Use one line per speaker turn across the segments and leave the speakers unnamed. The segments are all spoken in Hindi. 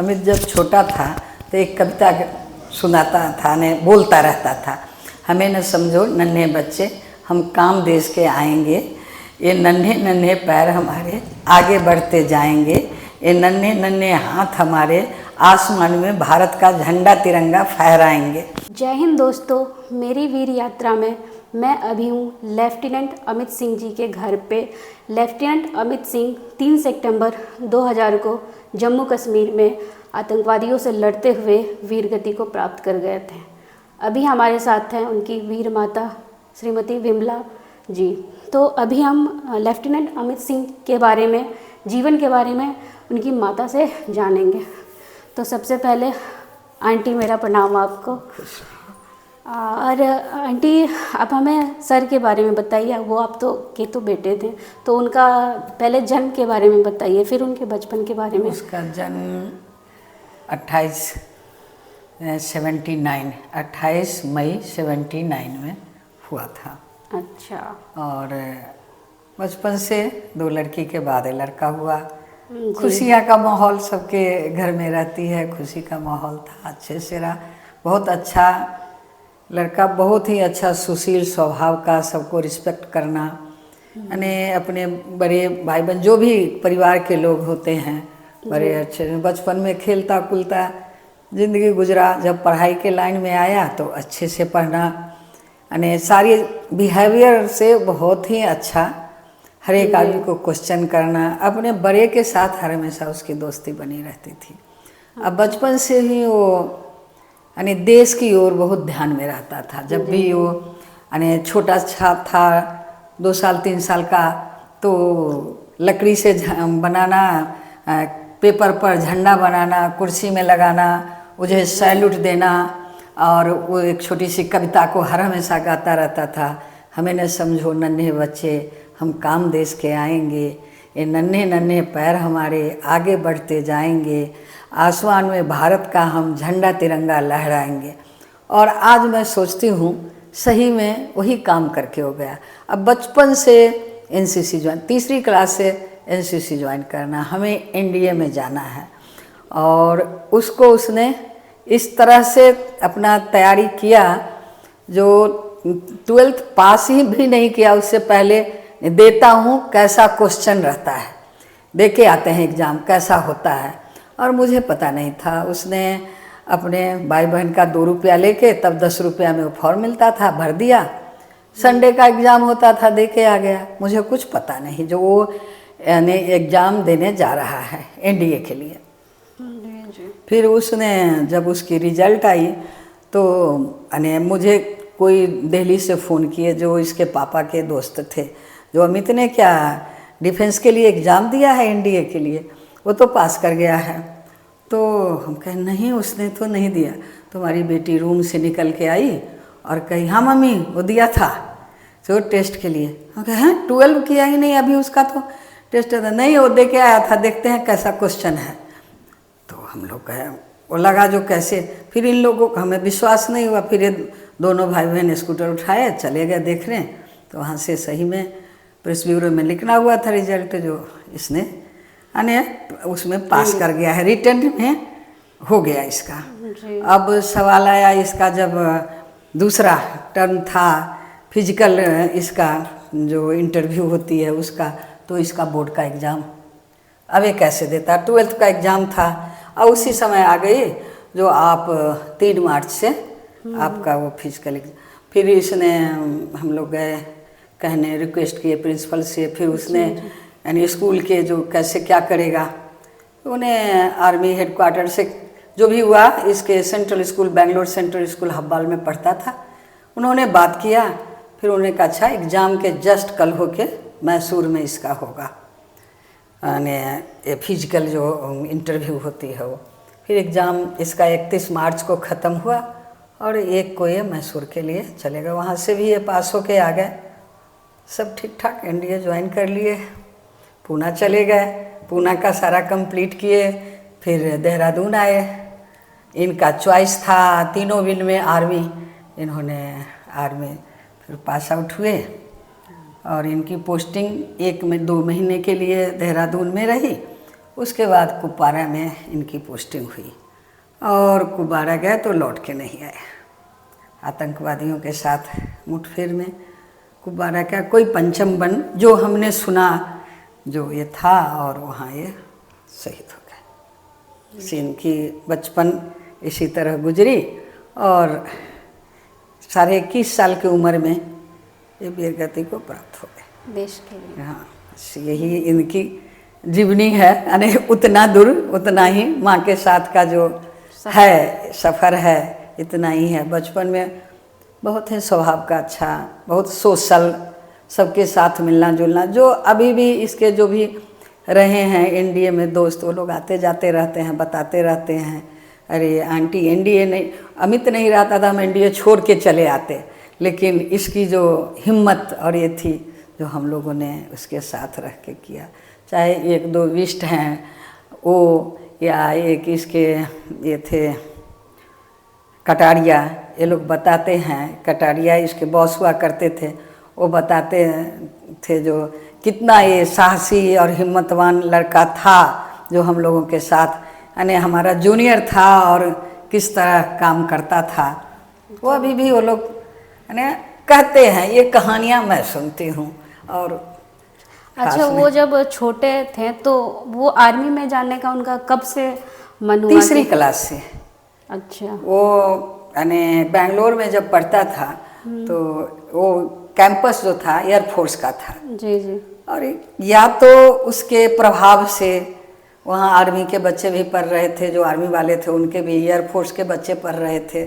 अमित जब छोटा था तो एक कविता सुनाता था ने बोलता रहता था, हमें न समझो नन्हे बच्चे, हम काम देश के आएंगे, ये नन्हे नन्हे पैर हमारे आगे बढ़ते जाएंगे, ये नन्हे नन्हे हाथ हमारे आसमान में भारत का झंडा तिरंगा फहराएंगे।
जय हिंद दोस्तों, मेरी वीर यात्रा में मैं अभी हूँ लेफ्टिनेंट अमित सिंह जी के घर पे। लेफ्टिनेंट अमित सिंह 3 सितंबर 2000 को जम्मू कश्मीर में आतंकवादियों से लड़ते हुए वीरगति को प्राप्त कर गए थे। अभी हमारे साथ हैं उनकी वीर माता श्रीमती विमला जी। तो अभी हम लेफ्टिनेंट अमित सिंह के बारे में, जीवन के बारे में उनकी माता से जानेंगे। तो सबसे पहले आंटी मेरा प्रणाम आपको। और आंटी आप हमें सर के बारे में बताइए, वो आप तो बेटे थे, तो उनका पहले जन्म के बारे में बताइए, फिर उनके बचपन के बारे में।
उसका जन्म 28 मई 79 में हुआ था।
अच्छा।
और बचपन से 2 लड़की के बाद लड़का हुआ। खुशियाँ का माहौल सबके घर में रहती है, खुशी का माहौल था, अच्छे से रहा। बहुत अच्छा लड़का, बहुत ही अच्छा सुशील स्वभाव का, सबको रिस्पेक्ट करना, यानी अपने बड़े भाई बहन जो भी परिवार के लोग होते हैं बड़े अच्छे। बचपन में खेलता कूदता ज़िंदगी गुजरा। जब पढ़ाई के लाइन में आया तो अच्छे से पढ़ना, यानी सारी बिहेवियर से बहुत ही अच्छा, हर एक आदमी को क्वेश्चन करना, अपने बड़े के साथ हर हमेशा उसकी दोस्ती बनी रहती थी। अब बचपन से ही वो यानी देश की ओर बहुत ध्यान में रहता था। जब भी वो यानी छोटा था 2 साल 3 साल का, तो लकड़ी से बनाना, पेपर पर झंडा बनाना, कुर्सी में लगाना, मुझे सैल्यूट देना, और वो एक छोटी सी कविता को हर हमेशा गाता रहता था, हमें न समझो नन्हे बच्चे, हम काम देश के आएंगे, ये नन्हे नन्हे पैर हमारे आगे बढ़ते जाएंगे, आसमान में भारत का हम झंडा तिरंगा लहराएंगे। और आज मैं सोचती हूँ सही में वही काम करके हो गया। अब बचपन से एनसीसी ज्वाइन, 3री क्लास से एनसीसी ज्वाइन करना, हमें एनडीए में जाना है, और उसको उसने इस तरह से अपना तैयारी किया, जो 12th पास ही भी नहीं किया उससे पहले देता हूँ कैसा क्वेश्चन रहता है, दे के आते हैं एग्ज़ाम कैसा होता है। और मुझे पता नहीं था, उसने अपने भाई बहन का 2 रुपया लेके, तब 10 रुपया में वो फॉर्म मिलता था, भर दिया। संडे का एग्ज़ाम होता था, दे के आ गया। मुझे कुछ पता नहीं जो वो यानी एग्ज़ाम देने जा रहा है एनडीए के लिए। फिर उसने जब उसकी रिजल्ट आई तो यानी मुझे कोई दिल्ली से फ़ोन किए, जो इसके पापा के दोस्त थे, जो अमित ने क्या डिफेंस के लिए एग्ज़ाम दिया है एनडीए के लिए, वो तो पास कर गया है। तो हम कहे नहीं, उसने तो नहीं दिया। तुम्हारी बेटी रूम से निकल के आई और कही हाँ मम्मी वो दिया था तो टेस्ट के लिए। हम कहे हैं 12 किया ही नहीं अभी, उसका तो टेस्ट था। नहीं, वो दे के आया था, देखते हैं कैसा क्वेश्चन है। तो हम लोग कहे वो लगा जो कैसे, फिर इन लोगों को हमें विश्वास नहीं हुआ। फिर ये दोनों भाई बहन स्कूटर उठाए चले गए देखने, तो वहाँ से सही में प्रेस ब्यूरो में लिखना हुआ था रिजल्ट, जो इसने यानी उसमें पास कर गया है, रिटर्न में हो गया इसका। अब सवाल आया इसका, जब दूसरा टर्म था फिजिकल, इसका जो इंटरव्यू होती है उसका, तो इसका बोर्ड का एग्ज़ाम अब ये कैसे देता, 12th का एग्ज़ाम था। और उसी समय आ गई जो आप 3 मार्च से आपका वो फिजिकल एग्जाम। फिर इसने, हम लोग गए कहने, रिक्वेस्ट किए प्रिंसिपल से, फिर उसने यानी स्कूल के जो कैसे क्या करेगा, उन्हें आर्मी हेडक्वार्टर से जो भी हुआ, इसके central school, Bangalore central school Hebbal में पढ़ता था, उन्होंने बात किया। फिर उन्होंने कहा अच्छा एग्ज़ाम के जस्ट कल होके मैसूर में इसका होगा, यानी ये फिजिकल जो इंटरव्यू होती है वो। फिर एग्ज़ाम इसका 31 मार्च को ख़त्म हुआ, और 1 को ये मैसूर के लिए चले गए। वहाँ से भी ये पास होके आ गए, सब ठीक ठाक एनडीए ज्वाइन कर लिए। पूना चले गए, पूना का सारा कंप्लीट किए, फिर देहरादून आए। इनका चॉइस था तीनों विन में आर्मी, इन्होंने आर्मी फिर पास आउट हुए, और इनकी पोस्टिंग 2 महीने के लिए देहरादून में रही। उसके बाद कुपवारा में इनकी पोस्टिंग हुई और कुपवारा गए तो लौट के नहीं आए। आतंकवादियों के साथ मुठभेड़ में कुपवारा का कोई पंचम बन जो हमने सुना जो ये था, और वहाँ ये शहीद हो गए। इनकी बचपन इसी तरह गुजरी और 21.5 साल की उम्र में ये वीरगति को प्राप्त हो गए
देश के लिए।
हाँ, यही इनकी जीवनी है। यानी उतना दूर उतना ही माँ के साथ का जो है सफ़र है, इतना ही है। बचपन में बहुत है स्वभाव का अच्छा, बहुत सोशल, सबके साथ मिलना जुलना। जो अभी भी इसके जो भी रहे हैं एनडीए में दोस्त, वो लोग आते जाते रहते हैं, बताते रहते हैं, अरे आंटी एनडीए नहीं, अमित नहीं रहता था हम एनडीए छोड़ के चले आते। लेकिन इसकी जो हिम्मत और ये थी जो हम लोगों ने उसके साथ रह के किया। चाहे 1-2 विष्ट हैं वो, या एक इसके ये थे कटारिया, ये लोग बताते हैं, कटारिया इसके बॉस हुआ करते थे, वो बताते थे जो कितना ये साहसी और हिम्मतवान लड़का था जो हम लोगों के साथ, यानी हमारा जूनियर था और किस तरह काम करता था। वो अभी भी वो लोग यानी कहते हैं, ये कहानियाँ मैं सुनती हूँ। और
अच्छा, वो जब छोटे थे तो वो आर्मी में जाने का उनका कब से मन हुआ?
3री क्लास से।
अच्छा।
वो यानी बेंगलोर में जब पढ़ता था तो वो कैंपस जो था एयरफोर्स का था।
जी जी।
और या तो उसके प्रभाव से वहाँ आर्मी के बच्चे भी पढ़ रहे थे, जो आर्मी वाले थे उनके भी एयरफोर्स के बच्चे पढ़ रहे थे,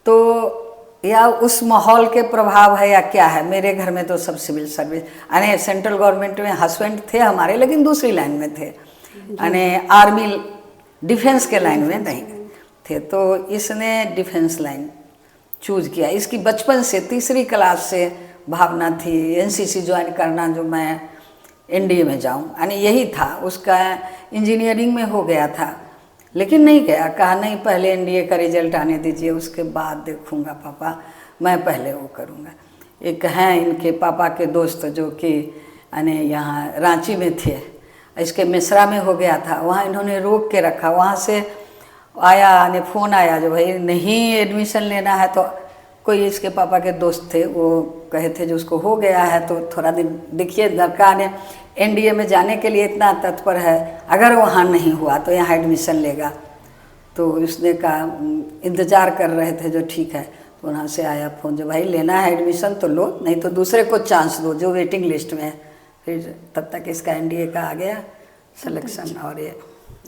तो या उस माहौल के प्रभाव है या क्या है। मेरे घर में तो सब सिविल सर्विस यानी सेंट्रल गवर्नमेंट में हस्बैंड थे हमारे, लेकिन दूसरी लाइन में थे, यानी आर्मी डिफेंस के लाइन में नहीं थे। तो इसने डिफेंस लाइन चूज किया। इसकी बचपन से 3री क्लास से भावना थी एनसीसी ज्वाइन करना, जो मैं एनडीए में जाऊं, यानी यही था उसका। इंजीनियरिंग में हो गया था लेकिन नहीं गया, कहा नहीं पहले एनडीए का रिजल्ट आने दीजिए, उसके बाद देखूंगा पापा, मैं पहले वो करूंगा। एक हैं इनके पापा के दोस्त जो कि यानी यहाँ रांची में थे, इसके मिश्रा में हो गया था, वहाँ इन्होंने रोक के रखा। वहाँ से आया यानी फ़ोन आया जो भाई नहीं एडमिशन लेना है, तो कोई इसके पापा के दोस्त थे, वो कहे थे जो उसको हो गया है तो थोड़ा दिन देखिए, लड़का ने एनडीए में जाने के लिए इतना तत्पर है, अगर वहाँ नहीं हुआ तो यहाँ एडमिशन लेगा। तो उसने कहा इंतज़ार कर रहे थे जो ठीक है, तो वहाँ से आया फ़ोन जो भाई लेना है एडमिशन तो लो, नहीं तो दूसरे को चांस दो जो वेटिंग लिस्ट में है। फिर तब तक इसका एनडीए का आ गया सिलेक्शन और ये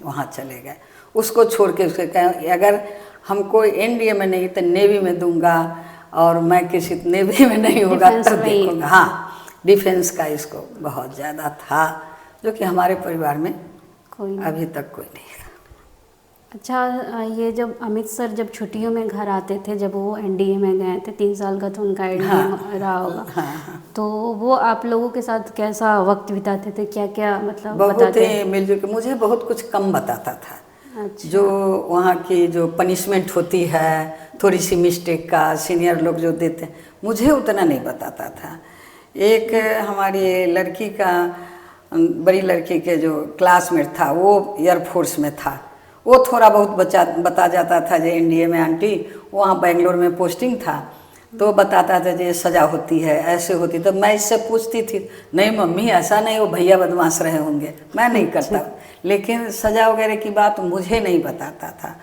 वहाँ चले गए। उसको छोड़ के उसके कहें अगर हमको एनडीए में नहीं तो नेवी में दूंगा, और मैं किसी नेवी में नहीं होगा तब देखूँगा। हाँ, डिफेंस का इसको बहुत ज़्यादा था, जो कि हमारे परिवार में
कोई
अभी तक कोई नहीं था।
अच्छा, ये जब अमित सर जब छुट्टियों में घर आते थे, जब वो एनडीए में गए थे, 3 साल का तो उनका एनडीए रहा होगा।
हाँ।
तो वो आप लोगों के साथ कैसा वक्त बिताते थे, क्या क्या मतलब
बहुत
बताते?
ही मिलजुल के, मुझे बहुत कुछ कम बताता था।
अच्छा।
जो वहाँ की जो पनिशमेंट होती है थोड़ी सी मिस्टेक का, सीनियर लोग जो देते हैं, मुझे उतना नहीं बताता था। एक हमारी लड़की का, बड़ी लड़की के जो क्लासमेट था वो एयरफोर्स में था, वो थोड़ा बहुत बता जाता था जो एनडीए में आंटी वहाँ बेंगलोर में पोस्टिंग था, तो बताता था जो सज़ा होती है ऐसे होती। तो मैं इससे पूछती थी, नहीं मम्मी ऐसा नहीं, वो भैया बदमाश रहे होंगे, मैं नहीं करता। लेकिन सज़ा वगैरह की बात मुझे नहीं बताता था,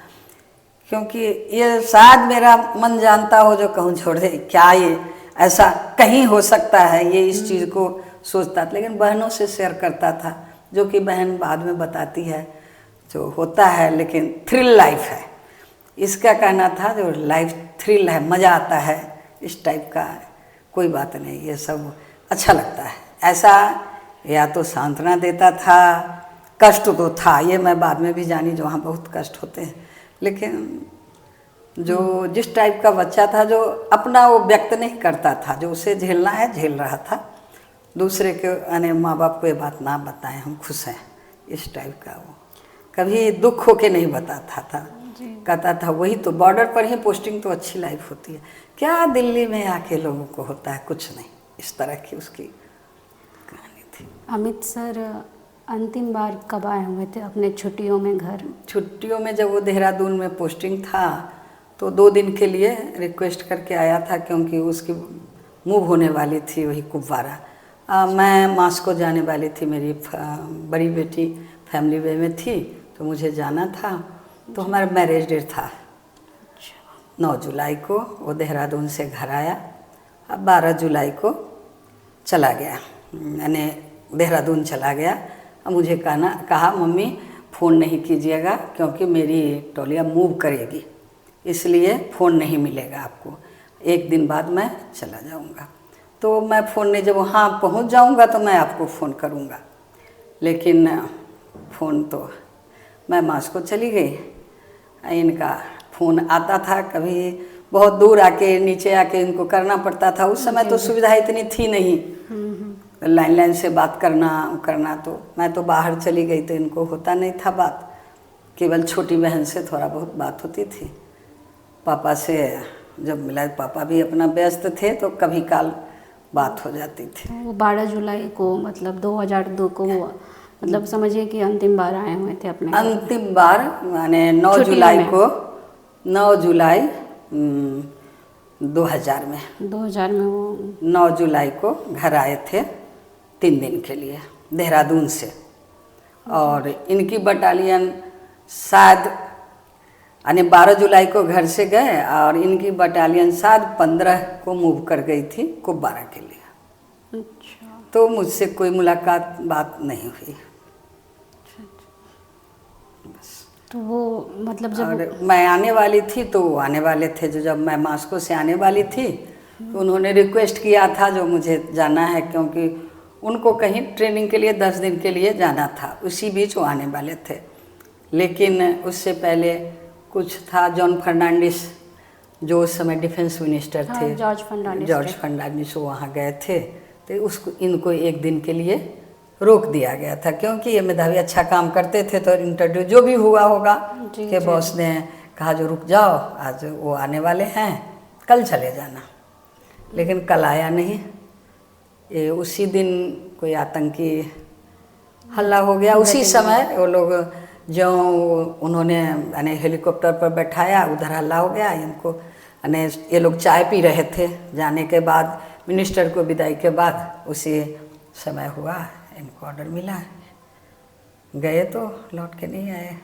क्योंकि ये शायद मेरा मन जानता हो जो कहूँ छोड़ दे, क्या ये ऐसा कहीं हो सकता है, ये इस चीज़ को सोचता था। लेकिन बहनों से शेयर करता था, जो कि बहन बाद में बताती है जो होता है, लेकिन थ्रिल लाइफ है। इसका कहना था जो लाइफ थ्रिल है, मज़ा आता है, इस टाइप का कोई बात नहीं, ये सब अच्छा लगता है। ऐसा या तो सांत्वना देता था, कष्ट तो था, ये मैं बाद में भी जानी जो वहाँ बहुत कष्ट होते हैं, लेकिन जो जिस टाइप का बच्चा था जो अपना वो व्यक्त नहीं करता था, जो उसे झेलना है झेल रहा था, दूसरे के यानी माँ बाप को ये बात ना बताएं हम खुश हैं, इस टाइप का वो कभी दुख होके नहीं बताता था। कहता था वही तो बॉर्डर पर ही पोस्टिंग तो अच्छी लाइफ होती है, क्या दिल्ली में आके लोगों को होता है, कुछ नहीं, इस तरह की उसकी कहानी थी।
अमित सर अंतिम बार कब आए हुए थे अपने छुट्टियों में घर?
छुट्टियों में जब वो देहरादून में पोस्टिंग था तो 2 दिन के लिए रिक्वेस्ट करके आया था, क्योंकि उसकी मूव होने वाली थी वही कुपवारा। मैं मास्को जाने वाली थी, मेरी बड़ी बेटी फैमिली वे में थी तो मुझे जाना था। तो हमारा मैरिज डेट था 9 जुलाई को, वो देहरादून से घर आया। अब 12 जुलाई को चला गया, यानी देहरादून चला गया। अब मुझे कहा मम्मी फ़ोन नहीं कीजिएगा क्योंकि मेरी टोलिया मूव करेगी, इसलिए फ़ोन नहीं मिलेगा आपको, 1 दिन बाद मैं चला जाऊंगा। तो मैं फ़ोन नहीं, जब वहाँ पहुँच जाऊंगा तो मैं आपको फ़ोन करूंगा। लेकिन फ़ोन तो मैं मास्को चली गई, इनका फ़ोन आता था, कभी बहुत दूर आके नीचे आके इनको करना पड़ता था। उस समय तो सुविधा इतनी थी नहीं, लाइन से बात करना तो मैं तो बाहर चली गई तो इनको होता नहीं था बात, केवल छोटी बहन से थोड़ा बहुत बात होती थी। पापा से जब मिला, पापा भी अपना व्यस्त थे तो कभी काल बात हो जाती थी।
वो 12 जुलाई को मतलब 2002 को वो मतलब समझिए कि अंतिम बार आए हुए थे अपने
अंतिम बार माने 9 जुलाई को, 9 जुलाई 2000 में
2000 में वो
9 जुलाई को घर आए थे 3 दिन के लिए देहरादून से। और इनकी बटालियन शायद यानी 12 जुलाई को घर से गए और इनकी बटालियन शायद 15 को मूव कर गई थी कुपवारा के लिए।
अच्छा।
तो मुझसे कोई मुलाकात बात नहीं हुई।
तो वो मतलब जब
और मैं आने वाली थी तो वो आने वाले थे, जो जब मैं मास्को से आने वाली थी तो उन्होंने रिक्वेस्ट किया था जो मुझे जाना है, क्योंकि उनको कहीं ट्रेनिंग के लिए 10 दिन के लिए जाना था, उसी बीच वो आने वाले थे। लेकिन उससे पहले कुछ था, जॉन फर्नांडिस जो उस समय डिफेंस मिनिस्टर थे, जॉर्ज फर्नांडिस, वो वहाँ गए थे तो उसको इनको 1 दिन के लिए रोक दिया गया था, क्योंकि ये मेधावी अच्छा काम करते थे। तो इंटरव्यू जो भी हुआ होगा कि बॉस ने कहा जो रुक जाओ, आज वो आने वाले हैं, कल चले जाना। लेकिन कल आया नहीं, ये उसी दिन कोई आतंकी हल्ला हो गया। उसी समय वो लोग जो उन्होंने यानी हेलीकॉप्टर पर बैठाया, उधर हल्ला हो गया। इनको यानी ये लोग चाय पी रहे थे, जाने के बाद मिनिस्टर को विदाई के बाद उसी समय हुआ, इनको ऑर्डर मिला, गए तो लौट के नहीं आए।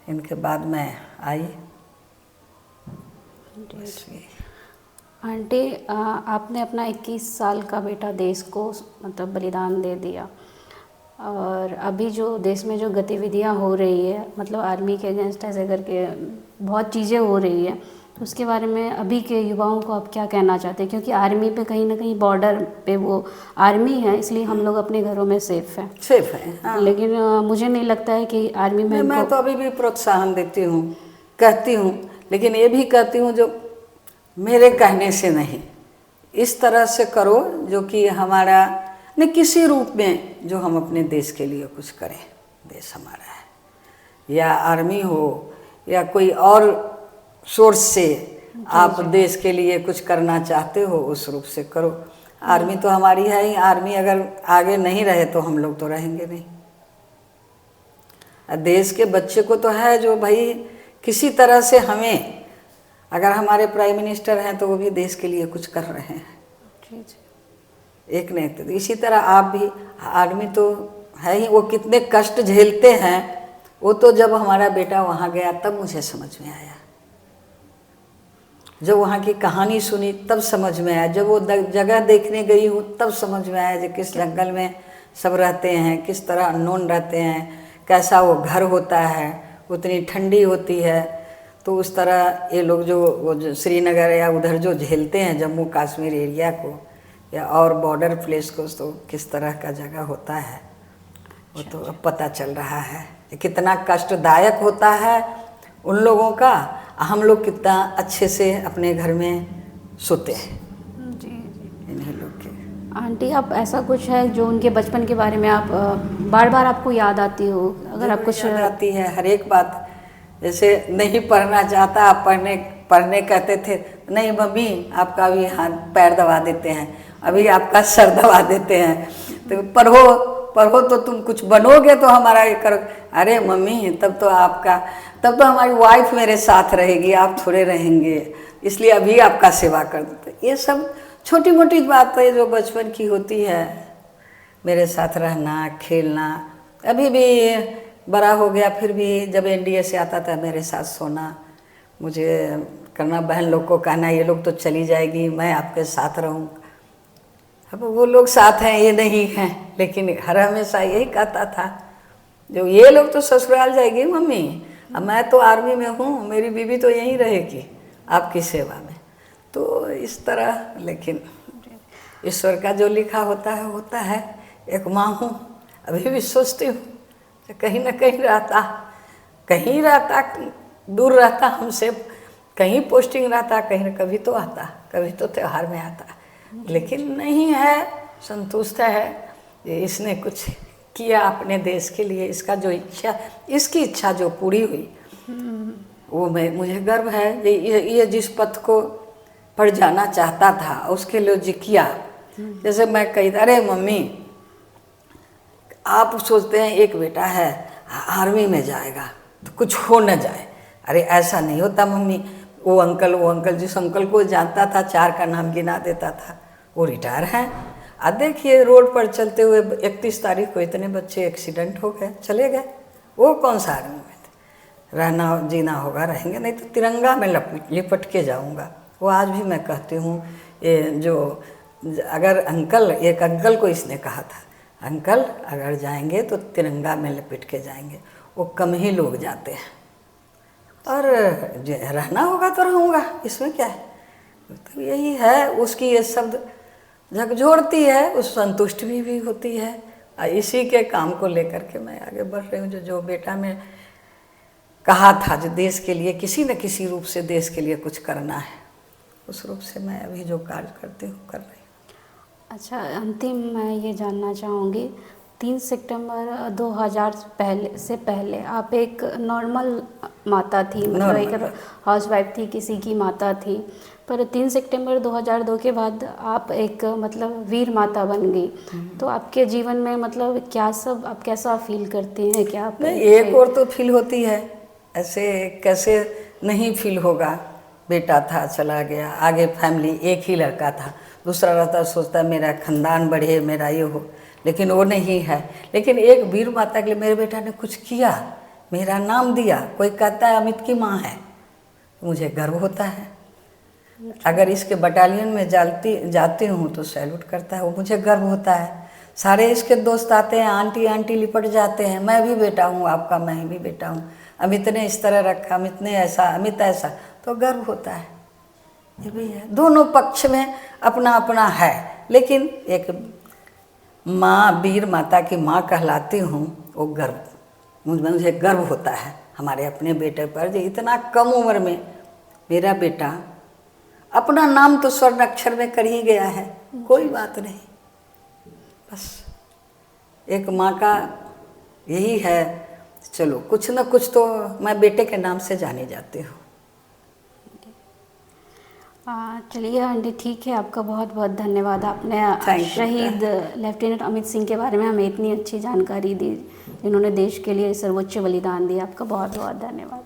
इनके बाद मैं आई।
आंटी, आपने अपना 21 साल का बेटा देश को मतलब बलिदान दे दिया, और अभी जो देश में जो गतिविधियां हो रही है मतलब आर्मी के अगेंस्ट ऐसे करके बहुत चीज़ें हो रही है, तो उसके बारे में अभी के युवाओं को आप क्या कहना चाहते हैं? क्योंकि आर्मी पे कहीं ना कहीं बॉर्डर पे वो आर्मी है, इसलिए हम लोग अपने घरों में सेफ हैं।
हाँ।
लेकिन मुझे नहीं लगता है कि आर्मी में
मैं तो अभी भी प्रोत्साहन देती हूँ, कहती हूँ, लेकिन ये भी कहती हूँ जो मेरे कहने से नहीं, इस तरह से करो जो कि हमारा न किसी रूप में जो हम अपने देश के लिए कुछ करें। देश हमारा है, या आर्मी हो या कोई और सोर्स से आप देश के लिए कुछ करना चाहते हो, उस रूप से करो। आर्मी तो हमारी है ही, आर्मी अगर आगे नहीं रहे तो हम लोग तो रहेंगे नहीं। देश के बच्चे को तो है जो भाई किसी तरह से हमें, अगर हमारे प्राइम मिनिस्टर हैं तो वो भी देश के लिए कुछ कर रहे हैं, एक नहीं तो इसी तरह आप भी। आर्मी तो है ही, वो कितने कष्ट झेलते हैं, वो तो जब हमारा बेटा वहाँ गया तब मुझे समझ में आया, जब वहाँ की कहानी सुनी तब समझ में आया, जब वो जगह देखने गई हूँ तब समझ में आया जो किस जंगल में सब रहते हैं, किस तरह अननोन रहते हैं, कैसा वो घर होता है, उतनी ठंडी होती है। तो उस तरह ये लोग जो श्रीनगर या उधर जो झेलते हैं जम्मू कश्मीर एरिया को या और बॉर्डर प्लेस को, तो किस तरह का जगह होता है वो तो अब पता चल रहा है, कितना कष्टदायक होता है उन लोगों का। हम लोग कितना अच्छे से अपने घर में सोते हैं
जी।
इन्हीं लोग के।
आंटी, आप ऐसा कुछ है जो उनके बचपन के बारे में आप बार बार आपको याद आती हो? अगर आप कुछ
याद आती है हर एक बात, जैसे नहीं पढ़ना चाहता, आप पढ़ने कहते थे, नहीं मम्मी आपका अभी हाथ पैर दबा देते हैं, अभी आपका सर दबा देते हैं, तो पढ़ो, पढ़ो तो तुम कुछ बनोगे तो हमारा ये करो। अरे मम्मी तब तो हमारी वाइफ मेरे साथ रहेगी, आप थोड़े रहेंगे, इसलिए अभी आपका सेवा कर देते। ये सब छोटी मोटी बातें जो बचपन की होती है, मेरे साथ रहना खेलना। अभी भी बड़ा हो गया फिर भी जब एनडीए से आता था मेरे साथ सोना, मुझे करना, बहन लोग को कहना ये लोग तो चली जाएगी, मैं आपके साथ रहूँ। अब वो लोग साथ हैं ये नहीं हैं, लेकिन हर हमेशा यही कहता था जो ये लोग तो ससुराल जाएगी मम्मी, अब मैं तो आर्मी में हूँ, मेरी बीवी तो यहीं रहेगी आपकी सेवा में। तो इस तरह, लेकिन ईश्वर का जो लिखा होता है। एक माँ हूँ, अभी भी सोचती हूँ कि कहीं ना कहीं रहता, दूर रहता हमसे, कहीं पोस्टिंग रहता, कहीं न कभी तो आता, कभी तो त्यौहार में आता, लेकिन नहीं है, संतुष्ट है ये इसने कुछ किया अपने देश के लिए, इसका जो इच्छा, इसकी इच्छा जो पूरी हुई वो मुझे गर्व है। ये जिस पथ को पर जाना चाहता था उसके लिए जो किया। जैसे मैं कही, अरे मम्मी आप सोचते हैं एक बेटा है आर्मी में जाएगा तो कुछ हो न जाए, अरे ऐसा नहीं होता मम्मी। वो अंकल जिस अंकल को जानता था, 4 का नाम गिना देता था, वो रिटायर हैं। अब देखिए रोड पर चलते हुए 31 तारीख को इतने बच्चे एक्सीडेंट हो गए, चले गए। वो कौन सा आर्मी में थे? रहना जीना होगा, रहेंगे, नहीं तो तिरंगा में लिपट के जाऊंगा। वो आज भी मैं कहती हूँ, ये जो अगर एक अंकल को इसने कहा था, अंकल अगर जाएंगे तो तिरंगा में लिपट के जाएंगे, वो कम ही लोग जाते हैं, और रहना होगा तो रहूँगा, इसमें क्या है। तो यही है, उसकी ये शब्द झकझोरती है, उस संतुष्ट भी होती है। इसी के काम को लेकर के मैं आगे बढ़ रही हूँ। जो बेटा में कहा था, जो देश के लिए किसी न किसी रूप से देश के लिए कुछ करना है, उस रूप से मैं अभी जो कार्य करती हूँ कर रही हूँ।
अच्छा, अंतिम मैं ये जानना चाहूँगी, 3 सितंबर 2000 से पहले आप एक नॉर्मल माता थी, मतलब एक हाउसवाइफ थी, किसी की माता थी, पर 3 सितंबर 2002 के बाद आप एक मतलब वीर माता बन गई। तो आपके जीवन में मतलब आप कैसा फील करती हैं? क्या आप
नहीं, एक और तो फील होती है, ऐसे कैसे नहीं फील होगा। बेटा था चला गया, आगे फैमिली एक ही लड़का था, दूसरा रहता सोचता मेरा खानदान बढ़े, मेरा ये हो, लेकिन वो नहीं है। लेकिन एक वीर माता के लिए मेरे बेटा ने कुछ किया, मेरा नाम दिया। कोई कहता है अमित की माँ है, मुझे गर्व होता है। अगर इसके बटालियन में जाती हूँ तो सैल्यूट करता है, वो मुझे गर्व होता है। सारे इसके दोस्त आते हैं, आंटी आंटी लिपट जाते हैं, मैं भी बेटा हूँ आपका, मैं भी बेटा हूँ, अमित ने इस तरह रखा, अमित ने ऐसा, अमित ऐसा, तो गर्व होता है। ये भी है, दोनों पक्ष में अपना अपना है। लेकिन एक माँ, वीर माता की माँ कहलाती हूँ, वो गर्व, मुझे गर्व होता है हमारे अपने बेटे पर, जो इतना कम उम्र में मेरा बेटा अपना नाम तो स्वर्ण अक्षर में कर ही गया है। कोई बात नहीं, बस एक माँ का यही है, चलो कुछ न कुछ तो मैं बेटे के नाम से जानी जाती हूँ।
चलिए आंटी, ठीक है, आपका बहुत बहुत धन्यवाद। आपने शहीद लेफ्टिनेंट अमित सिंह के बारे में हमें इतनी अच्छी जानकारी दी, जिन्होंने देश के लिए सर्वोच्च बलिदान दिया। आपका बहुत बहुत धन्यवाद।